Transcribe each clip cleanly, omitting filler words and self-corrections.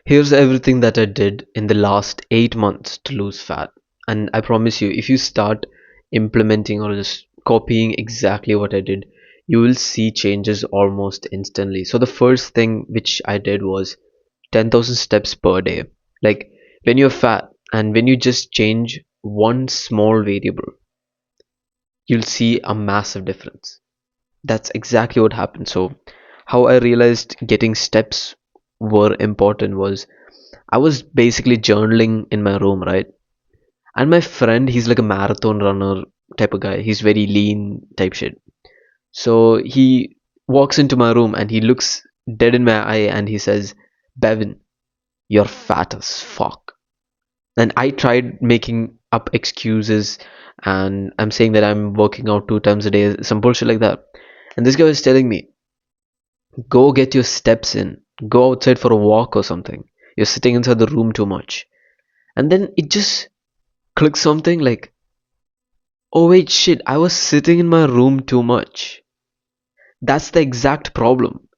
Here's everything that I did in the last 8 months to lose fat. And I promise you, if you start implementing or just copying exactly what I did, you will see changes almost instantly. So the first thing which I did was 10,000 steps per day. Like when you're fat and when you just change one small variable, you'll see a massive difference. That's exactly what happened. So how I realized getting steps were important was I was basically journaling in my room, right? And my friend, he's like a marathon runner type of guy. He's very lean type shit. So he walks into my room and he looks dead in my eye and he says, Bevin, you're fat as fuck. And I tried making up excuses and I'm saying that I'm working out 2 times a day, some bullshit like that. And this guy was telling me, go get your steps in, go outside for a walk or something. You're sitting inside the room too much. And then it just clicked something like, oh wait, shit, I was sitting in my room too much. That's the exact problem.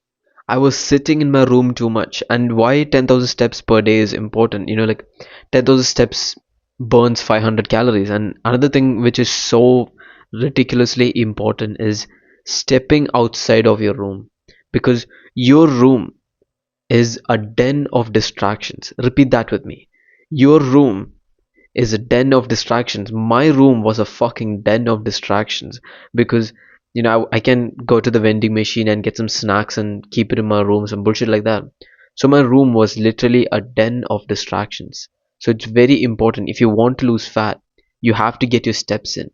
I was sitting in my room too much. And why 10,000 steps per day is important? 10,000 steps burns 500 calories. And another thing which is so ridiculously important is stepping outside of your room. Because your room is a den of distractions. Repeat that with me. Your room is a den of distractions. My room was a fucking den of distractions because I can go to the vending machine and get some snacks and keep it in my room, some bullshit like that. So my room was literally a den of distractions. So it's very important if you want to lose fat, you have to get your steps in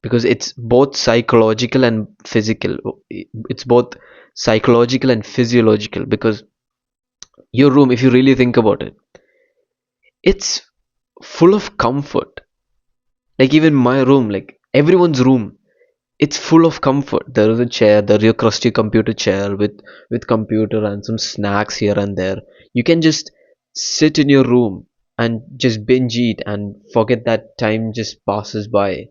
because it's both psychological and physical. It's both psychological and physiological because your room, if you really think about it, it's full of comfort. Like even my room, like everyone's room, it's full of comfort. There is a chair, there is your crusty computer chair with computer and some snacks here and there. You can just sit in your room and just binge eat and forget that time just passes by.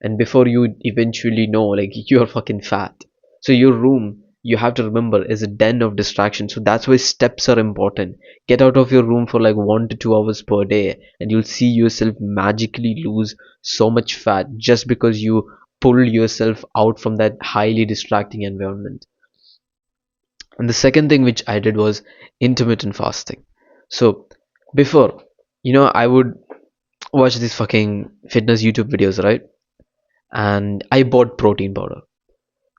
And before you eventually know, like you're fucking fat. So your room, you have to remember, is a den of distraction. So that's why steps are important. Get out of your room for like 1 to 2 hours per day and you'll see yourself magically lose so much fat just because you pull yourself out from that highly distracting environment. And the second thing which I did was intermittent fasting. So before, I would watch these fucking fitness YouTube videos, right? And I bought protein powder.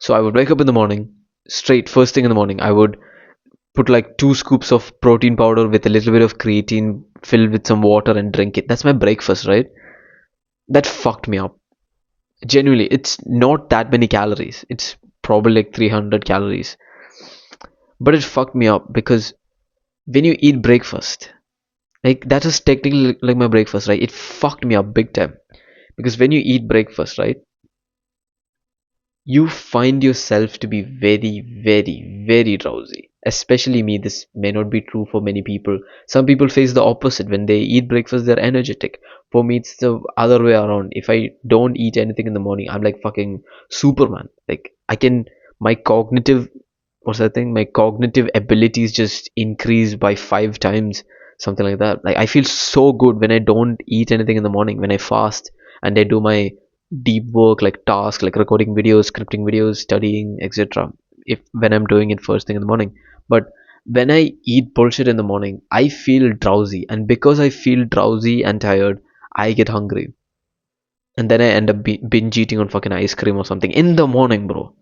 So I would wake up in the morning, straight first thing in the morning, I would put like 2 scoops of protein powder with a little bit of creatine filled with some water and drink it. That's my breakfast, right? That fucked me up. Genuinely, it's not that many calories. It's probably like 300 calories. But it fucked me up because when you eat breakfast, like that is technically like my breakfast, right? It fucked me up big time. Because when you eat breakfast, right, you find yourself to be very, very, very drowsy. Especially me, this may not be true for many people. Some people face the opposite. When they eat breakfast, they're energetic. For me, it's the other way around. If I don't eat anything in the morning, I'm like fucking Superman. Like, my cognitive, what's that thing? My cognitive abilities just increase by 5 times, something like that. Like, I feel so good when I don't eat anything in the morning, when I fast and I do my deep work like tasks like recording videos, scripting videos, studying, etc. If when I'm doing it first thing in the morning. But when I eat bullshit in the morning, I feel drowsy, and because I feel drowsy and tired, I get hungry, and then I end up binge eating on fucking ice cream or something in the morning, bro.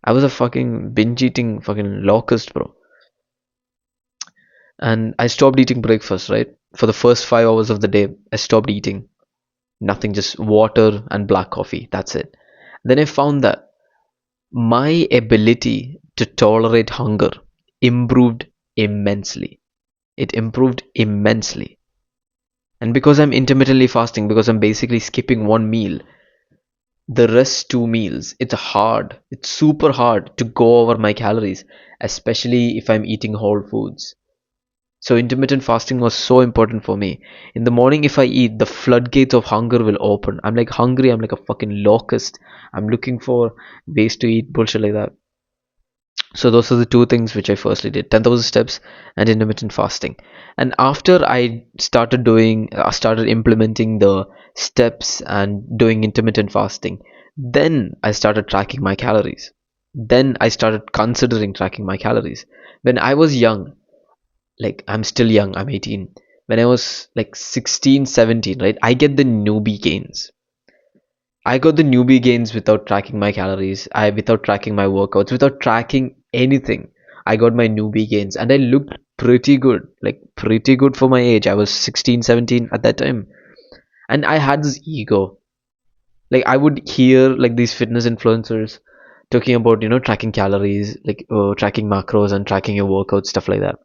I was a fucking binge eating fucking locust, bro. And I stopped eating breakfast, right? For the first 5 hours of the day, I stopped eating. Nothing, just water and black coffee. That's it. Then I found that my ability to tolerate hunger improved immensely. It improved immensely. And because I'm intermittently fasting, because I'm basically skipping one meal, the rest 2 meals, it's super hard to go over my calories, especially if I'm eating whole foods. So intermittent fasting was so important for me. In the morning, if I eat, the floodgates of hunger will open. I'm like hungry, I'm like a fucking locust. I'm looking for ways to eat bullshit like that. So those are the two things which I firstly did: 10,000 steps and intermittent fasting. And after I started implementing the steps and doing intermittent fasting, then I started tracking my calories. Then I started considering tracking my calories. When I was young, like I'm still young, I'm 18. When I was like 16, 17, right? I got the newbie gains without tracking my calories. I without tracking my workouts, without tracking anything. I got my newbie gains and I looked pretty good, like pretty good for my age. I was 16, 17 at that time. And I had this ego. Like I would hear like these fitness influencers talking about, tracking calories, like tracking macros and tracking your workouts, stuff like that.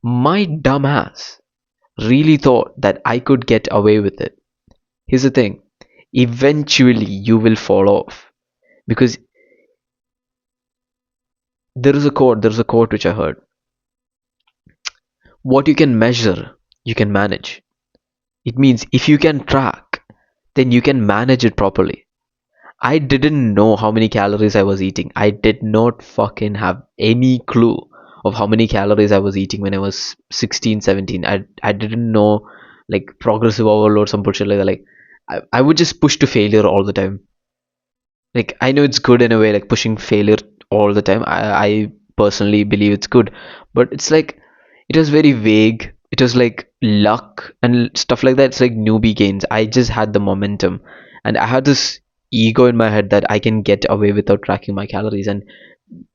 My dumb ass really thought that I could get away with it. Here's the thing. Eventually you will fall off because there's a quote which I heard. What you can measure, you can manage. It means if you can track, then you can manage it properly. I didn't know how many calories I was eating. I did not fucking have any clue of how many calories I was eating when I was 16, 17. I didn't know like progressive overload, some bullshit like that. Like I would just push to failure all the time. Like I know it's good in a way, like pushing failure all the time. I personally believe it's good, but it's like it was very vague. It was like luck and stuff like that. It's like newbie gains. I just had the momentum, and I had this ego in my head that I can get away without tracking my calories. And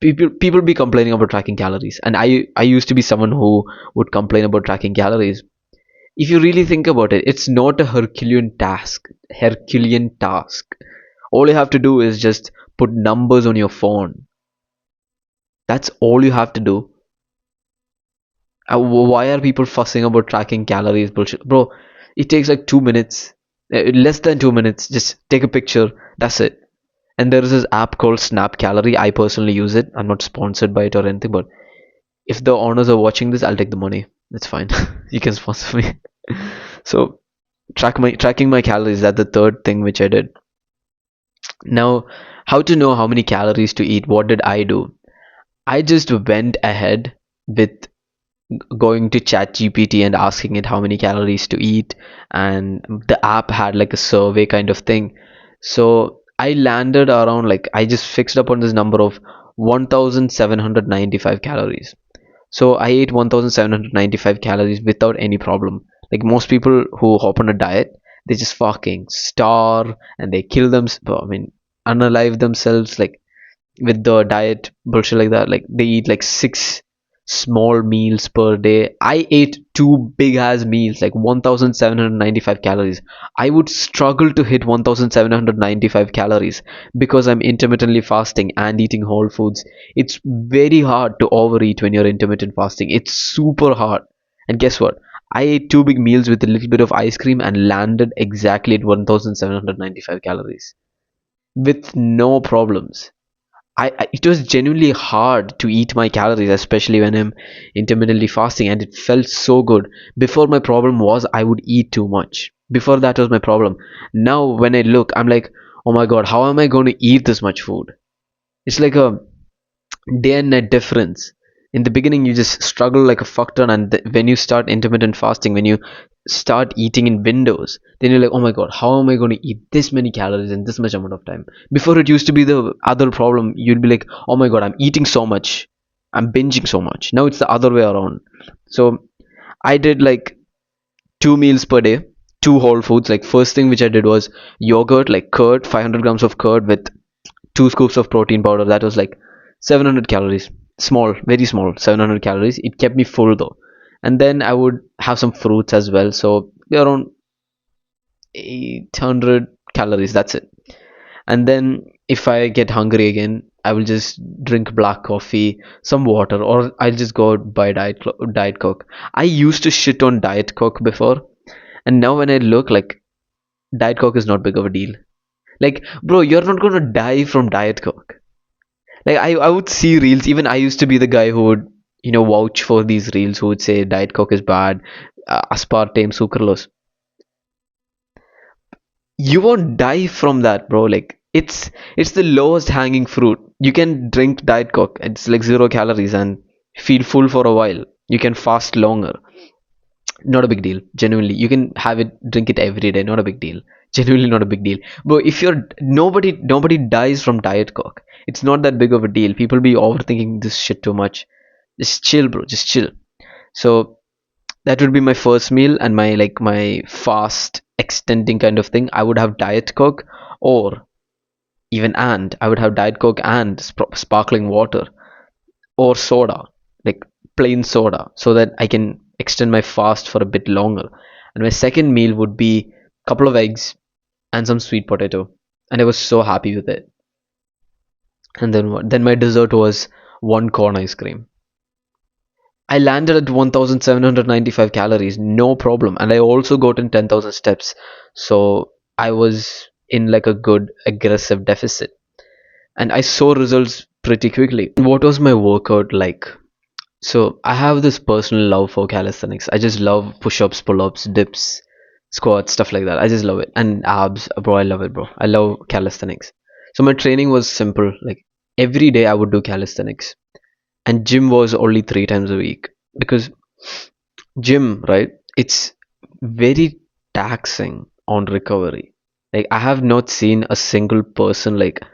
people be complaining about tracking calories, and I used to be someone who would complain about tracking calories. If you really think about it, it's not a Herculean task. All you have to do is just put numbers on your phone. That's all you have to do. Why are people fussing about tracking calories? Bullshit. Bro, it takes like 2 minutes, less than 2 minutes. Just take a picture. That's it. And there is this app called Snap Calorie. I personally use it. I'm not sponsored by it or anything, but if the owners are watching this, I'll take the money. That's fine. You can sponsor me. So tracking my calories. That's the third thing which I did. Now, how to know how many calories to eat? What did I do? I just went ahead with going to ChatGPT and asking it how many calories to eat, and the app had like a survey kind of thing. So I landed around, like I just fixed up on this number of 1795 calories. So I ate 1795 calories without any problem. Like most people who hop on a diet, they just fucking starve and they kill them, I mean, unalive themselves, like with the diet bullshit like that. Like they eat like six small meals per day. I ate two big ass meals, like 1795 calories. I would struggle to hit 1795 calories because I'm intermittently fasting and eating whole foods. It's very hard to overeat when you're intermittent fasting. It's super hard. And guess what? I ate two big meals with a little bit of ice cream and landed exactly at 1795 calories with no problems. It was genuinely hard to eat my calories, especially when I'm intermittently fasting, and it felt so good. Before, my problem was I would eat too much. Before, that was my problem. Now when I look, I'm like, oh my god, how am I going to eat this much food? It's like a day and night difference. In the beginning, you just struggle like a fuck ton, and when you start intermittent fasting, when you start eating in windows, then you're like, oh my god, how am I going to eat this many calories in this much amount of time? Before, it used to be the other problem. You'd be like, oh my god, I'm eating so much, I'm binging so much. Now it's the other way around. So I did like two meals per day, two whole foods. Like first thing which I did was yogurt, like curd, 500 grams of curd with two scoops of protein powder. That was like 700 calories. Small, very small, 700 calories. It kept me full though. And then I would have some fruits as well. So around 800 calories. That's it. And then if I get hungry again, I will just drink black coffee, some water, or I'll just go buy Diet Coke. I used to shit on Diet Coke before, and now when I look, like Diet Coke is not big of a deal. Like, bro, you're not gonna die from Diet Coke. Like I would see reels. Even I used to be the guy who would, vouch for these reels, who would say Diet Coke is bad, aspartame, sucralose. You won't die from that, bro. Like it's the lowest hanging fruit. You can drink Diet Coke. It's like 0 calories and feel full for a while. You can fast longer. Not a big deal. Genuinely, you can have it, drink it every day. Not a big deal. Genuinely, not a big deal. But if you're nobody dies from Diet Coke. It's not that big of a deal. People be overthinking this shit too much. Just chill, bro. Just chill. So that would be my first meal and my fast extending kind of thing. I would have Diet Coke, or even and I would have Diet Coke and sparkling water or soda, like plain soda, so that I can extend my fast for a bit longer. And my second meal would be a couple of eggs and some sweet potato, and I was so happy with it. And then what? Then my dessert was one corn ice cream. I landed at 1795 calories, no problem. And I also got in 10,000 steps. So I was in like a good aggressive deficit. And I saw results pretty quickly. What was my workout like? So I have this personal love for calisthenics. I just love push-ups, pull-ups, dips, squats, stuff like that. I just love it. And abs, bro, I love it, bro. I love calisthenics. So my training was simple. Like every day I would do calisthenics. And gym was only 3 times a week. Because gym, right? It's very taxing on recovery. Like I have not seen a single person like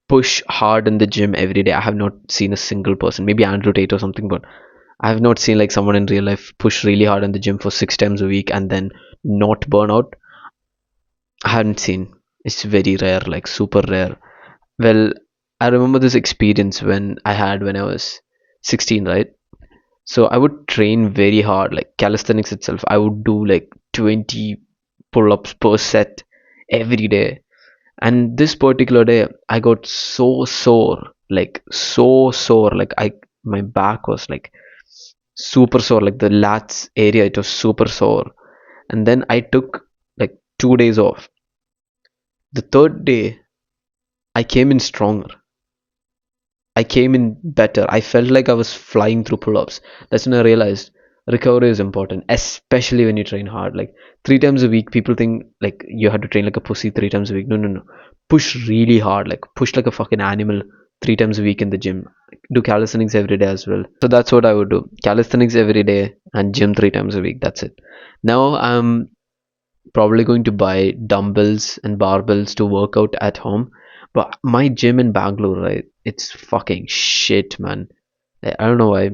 push hard in the gym every day. I have not seen a single person. Maybe Andrew Tate or something, but I have not seen like someone in real life push really hard in the gym for 6 times a week and then not burn out. I haven't seen. It's very rare, like super rare. Well, I remember this experience when I was 16, right? So I would train very hard, like calisthenics itself. I would do like 20 pull-ups per set every day. And this particular day, I got so sore, like so sore, like I my back was like super sore, like the lats area, it was super sore. And then I took like 2 days off. The third day, I came in stronger. I came in better. I felt like I was flying through pull-ups. That's when I realized recovery is important, especially when you train hard. Like 3 times a week, people think like you have to train like a pussy 3 times a week. No, no, no. Push really hard. Like push like a fucking animal 3 times a week in the gym. Do calisthenics every day as well. So that's what I would do. Calisthenics every day and gym 3 times a week. That's it. Now I'm probably going to buy dumbbells and barbells to work out at home. But my gym in Bangalore, right? It's fucking shit, man. I don't know why.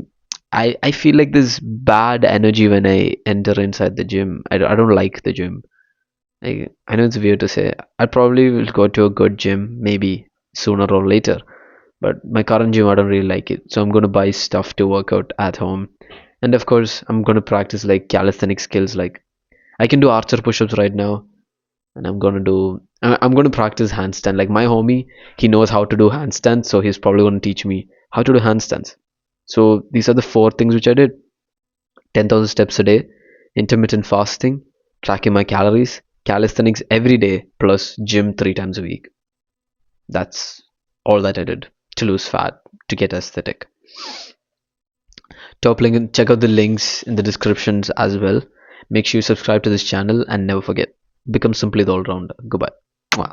I feel like there's bad energy when I enter inside the gym. I don't like the gym. I know it's weird to say. I probably will go to a good gym maybe sooner or later. But my current gym, I don't really like it. So I'm going to buy stuff to work out at home. And of course, I'm going to practice like calisthenic skills. Like I can do archer push-ups right now, and I'm gonna practice handstand. Like my homie, he knows how to do handstands, so he's probably gonna teach me how to do handstands. So these are the 4 things which I did: 10,000 steps a day, intermittent fasting, tracking my calories, calisthenics every day, plus gym 3 times a week. That's all that I did to lose fat, to get aesthetic. Top link and check out the links in the descriptions as well. Make sure you subscribe to this channel and never forget, become simply the all rounder. Goodbye. Mwah.